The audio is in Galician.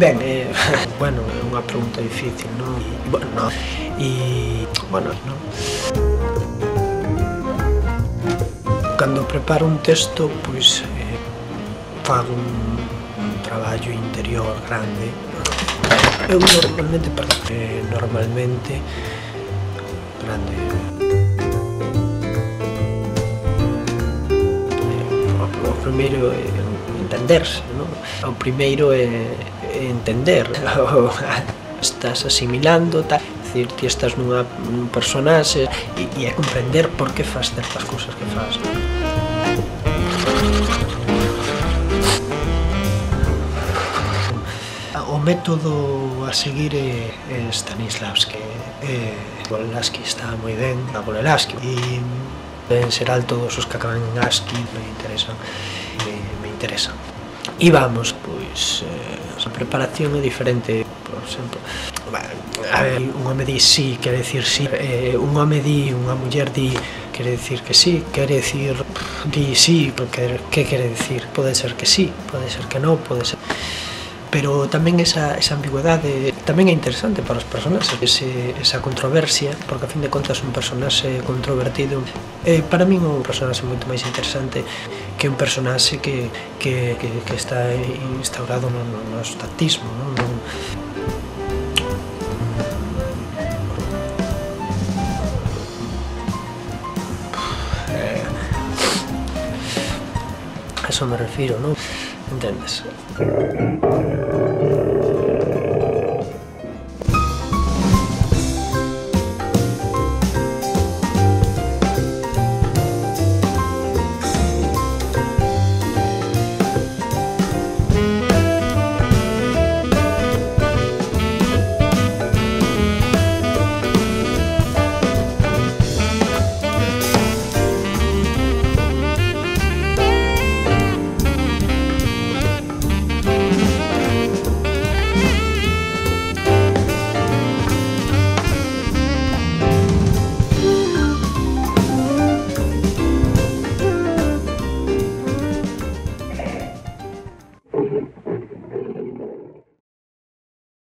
Ben, bueno, é unha pregunta difícil, non? Bueno, non? Cando preparo un texto, pois, fago un traballo interior grande. Eu normalmente grande. O primeiro é entenderse, non? O primeiro é entender, estás asimilando, tal. É dicir, ti estás nun personaxe e é comprender por que faz certas cousas que faz. O método a seguir é Stanislavski. Bolelansky está moi ben, a Bolelansky. En xeral todos os que acaban en Asky me interesan. E vamos, pois, a preparación é diferente, por exemplo. A ver, un home di sí, quere dicir sí. Un home di, unha muller di, quere dicir que sí, quere dicir di sí, porque que quere dicir? Pode ser que sí, pode ser que non, pode ser... Pero tamén esa ambigüedade tamén é interesante para os personaxes, esa controversia, porque a fin de contas un personaxe controvertido para min é un personaxe moito máis interesante que un personaxe que está instaurado no estatismo, non? A eso me refiro, non? Entendes?